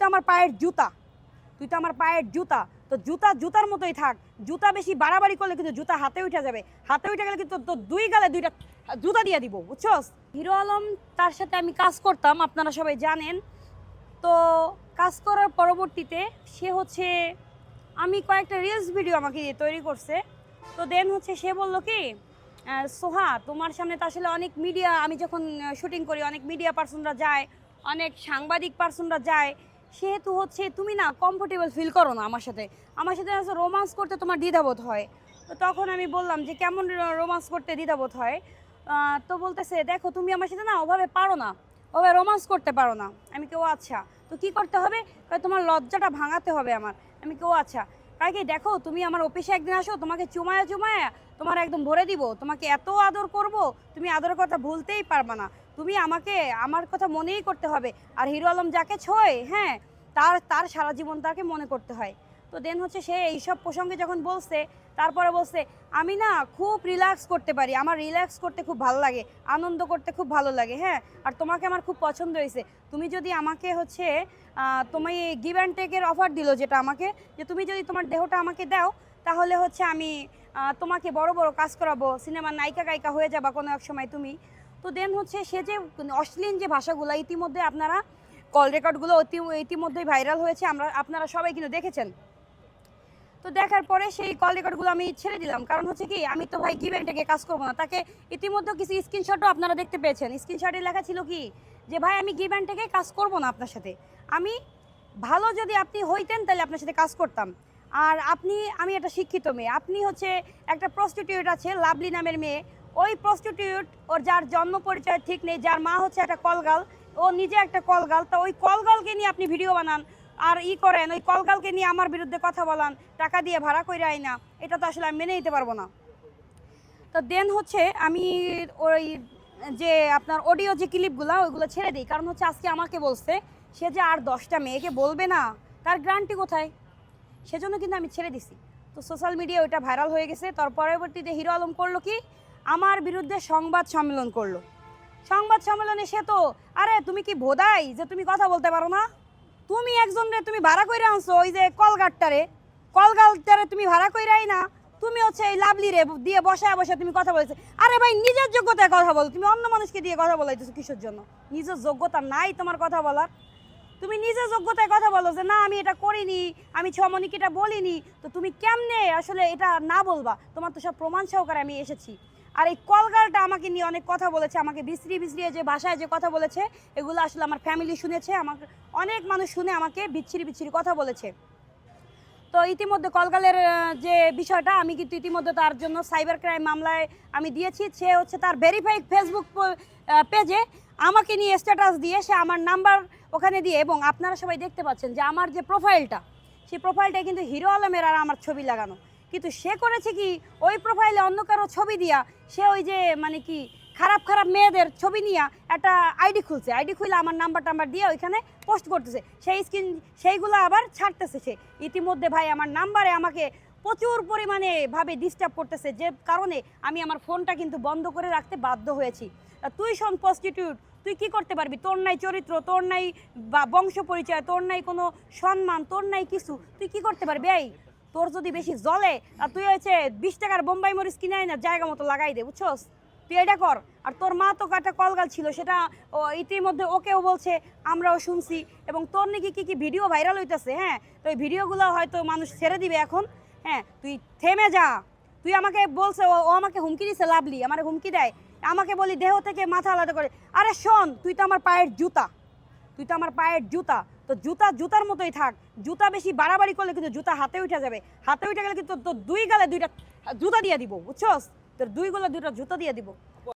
তো আমার পায়ের জুতা, তুই তো আমার পায়ের জুতা। তো জুতা জুতার মতোই থাক, জুতা বেশি বাড়াবাড়ি করলে কিন্তু জুতা হাতে উঠে যাবে, হাতে উঠে গেলে কিন্তু তোর দুই গালে দুইটা জুতা দিয়ে দিব, বুঝছস? হিরো আলম, তার সাথে আমি কাজ করতাম, আপনারা সবাই জানেন। তো কাজ করার পরবর্তীতে সে হচ্ছে, আমি কয়েকটা রিলস ভিডিও আমাকে দিয়ে তৈরি করছে। তো দেন হচ্ছে সে বলল কি, সোহা তোমার সামনে তো আসলে অনেক মিডিয়া, আমি যখন শুটিং করি অনেক মিডিয়া পার্সনরা যায়, অনেক সাংবাদিক পার্সনরা যায়, সেহেতু হচ্ছে তুমি না কমফোর্টেবল ফিল করো না আমার সাথে, আমার সাথে রোমান্স করতে তোমার দ্বিধাবোধ হয়। তো তখন আমি বললাম যে কেমন রোমান্স করতে দ্বিধাবোধ হয়? তো বলতেছে দেখো তুমি আমার সাথে না ওভাবে পারো না, ওভাবে রোমান্স করতে পারো না। আমি কেউ আচ্ছা, তো কি করতে হবে? তোমার লজ্জাটা ভাঙাতে হবে আমার। আমি কেউ আচ্ছা, কারণ কি দেখো তুমি আমার অফিসে একদিন আসো, তোমাকে চুমায়া চুমায়া তোমার একদম ভরে দিব, তোমাকে এত আদর করব, তুমি আদরের কথা ভুলতেই পারবা না, তুমি আমাকে আমার কথা মনেই করতে হবে। আর হিরো আলম যাকে ছোঁয়, হ্যাঁ, তার তার সারা জীবন তাকে মনে করতে হয়। তো দেন হচ্ছে সে এইসব প্রসঙ্গে যখন বলছে, তারপরে বলছে আমি না খুব রিল্যাক্স করতে পারি, আমার রিল্যাক্স করতে খুব ভালো লাগে, আনন্দ করতে খুব ভালো লাগে, হ্যাঁ, আর তোমাকে আমার খুব পছন্দ হয়েছে। তুমি যদি আমাকে হচ্ছে তুমি গিভ অ্যান্ড টেকের অফার দিল যেটা আমাকে, যে তুমি যদি তোমার দেহটা আমাকে দাও, তাহলে হচ্ছে আমি তোমাকে বড় বড় কাজ করাবো, সিনেমার নায়িকা গায়িকা হয়ে যাবা কোনো এক সময় তুমি। তো দেন হচ্ছে সে যে অশ্লীল যে ভাষাগুলো, ইতিমধ্যে আপনারা কল রেকর্ডগুলো ইতিমধ্যেই ভাইরাল হয়েছে, আপনারা সবাই কিন্তু দেখেছেন। তো দেখার পরে সেই কল রেকর্ডগুলো আমি ছেড়ে দিলাম, কারণ হচ্ছে কি আমি তো ভাই গিভ অ্যান্ড টেকে কাজ করবো না। তাকে ইতিমধ্যে কিছু স্ক্রিনশটও আপনারা দেখতে পেয়েছেন, স্ক্রিনশটে লেখা ছিল কি যে ভাই আমি গিভ অ্যান্ড টেকে কাজ করবো না আপনার সাথে, আমি ভালো যদি আপনি হইতেন তাহলে আপনার সাথে কাজ করতাম। আর আমি একটা শিক্ষিত মেয়ে, আপনি হচ্ছে একটা প্রস্টিটিউট আছে লাভলি নামের মেয়ে, ওই প্রস্টিটিউট, ওর যার জন্ম পরিচয় ঠিক নেই, যার মা হচ্ছে একটা কলগাল, ও নিজে একটা কলগাল, তো ওই কলগালকে নিয়ে আপনি ভিডিও বানান আর করেন, ওই কলগালকে নিয়ে আমার বিরুদ্ধে কথা বলান, টাকা দিয়ে ভাড়া করে আই না, এটা তো আসলে আমি মেনে নিতে পারবো না। তো দেন হচ্ছে আমি ওই যে আপনার অডিও যে ক্লিপগুলো ওইগুলো ছেড়ে দিই, কারণ হচ্ছে আজকে আমাকে বলছে সে যে আর 10টা মেয়েকে বলবে না, তার গ্যারান্টি কোথায়? সেজন্য কিন্তু আমি ছেড়ে দিছি। তো সোশ্যাল মিডিয়া ওইটা ভাইরাল হয়ে গেছে। তার পরবর্তীতে হিরো আলম করলো কি, আমার বিরুদ্ধে সংবাদ সম্মেলন করলো। সংবাদ সম্মেলনে সে তো, আরে তুমি কি ভোদাই যে তুমি কথা বলতে পারো না? তুমি একজন রে তুমি ভাড়া কইরা আনছো, ওই যে কলগালটারে তুমি ভাড়া কইরাই না, তুমি হচ্ছে এই লাভলি রে দিয়ে বসায় বসে তুমি কথা বলেছো। আরে ভাই নিজের যোগ্যতায় কথা বলো, তুমি অন্য মানুষকে দিয়ে কথা বলাইতেছো কিসের জন্য? নিজের যোগ্যতা নাই তোমার কথা বলার? তুমি নিজের যোগ্যতায় কথা বলো যে না আমি এটা করিনি, আমি ছমনিকে এটা বলিনি, তো তুমি কেমনে আসলে এটা না বলবা? তোমার তো সব প্রমাণ সহকারে আমি এসেছি। আর এই কলগালটা আমাকে নিয়ে অনেক কথা বলেছে, আমাকে বিশ্রিয়ে যে ভাষায় যে কথা বলেছে, এগুলো আসলে আমার ফ্যামিলি শুনেছে, আমাকে অনেক মানুষ শুনে আমাকে বিচ্ছিরি কথা বলেছে। তো ইতিমধ্যে কলগালের যে বিষয়টা, আমি কিন্তু ইতিমধ্যে তার জন্য সাইবার ক্রাইম মামলায় আমি দিয়েছি। সে হচ্ছে তার ভেরিফাইড ফেসবুক পেজে আমাকে নিয়ে স্ট্যাটাস দিয়ে সে আমার নাম্বার ওখানে দিয়ে, এবং আপনারা সবাই দেখতে পাচ্ছেন যে আমার যে প্রোফাইলটা, সেই প্রোফাইলটায় কিন্তু হিরো আলমের আর আমার ছবি লাগানো, কিন্তু সে করেছে কি ওই প্রোফাইলে অন্য কারো ছবি দিয়া সে ওই যে মানে কি খারাপ খারাপ মেয়েদের ছবি নিয়ে একটা আইডি খুলছে, আইডি খুলে আমার নাম্বার দিয়ে ওইখানে পোস্ট করতেছে, সেইগুলো আবার ছাড়তেছে সে। ইতিমধ্যে ভাই আমার নাম্বারে আমাকে প্রচুর পরিমাণে ভাবে ডিস্টার্ব করতেছে, যে কারণে আমি আমার ফোনটা কিন্তু বন্ধ করে রাখতে বাধ্য হয়েছি। তুই শোন প্রস্টিটিউট, তুই কি করতে পারবি? তোর নাই চরিত্র, তোর নাই বা বংশ পরিচয়, তোর নাই কোনো সম্মান, তোর নাই কিছু, তুই কি করতে পারবি? এই তোর যদি বেশি জ্বলে, আর তুই হচ্ছে 20 টাকার বোম্বাই মরিচ কিনে আয় না, জায়গা মতো লাগাই দে, বুঝছস? তুই এটা কর। আর তোর মা তো একটা কলগাল ছিল, সেটা ইতিমধ্যে ওকেও বলছে, আমরাও শুনছি, এবং তোর নাকি কি ভিডিও ভাইরাল হইতেছে, হ্যাঁ, তো এই ভিডিওগুলো হয়তো মানুষ ছেড়ে দিবে এখন, হ্যাঁ, তুই থেমে যা। তুই আমাকে বলছে, ও আমাকে হুমকি দিছে, লাভলি আমার হুমকি দেয়, আমাকে বলি দেহ থেকে মাথা আলাদা করে। আরে শোন, তুই তো আমার পায়ের জুতা, তুই তো আমার পায়ের জুতা, তো জুতা জুতার মতোই থাক, জুতা বেশি বাড়াবাড়ি করলে কিন্তু জুতা হাতে উঠে যাবে, হাতে উঠে গেলে কিন্তু তোর দুই গালে দুইটা জুতা দিয়ে দিব, বুঝছস? তোর দুই গালে দুইটা জুতা দিয়ে দিব।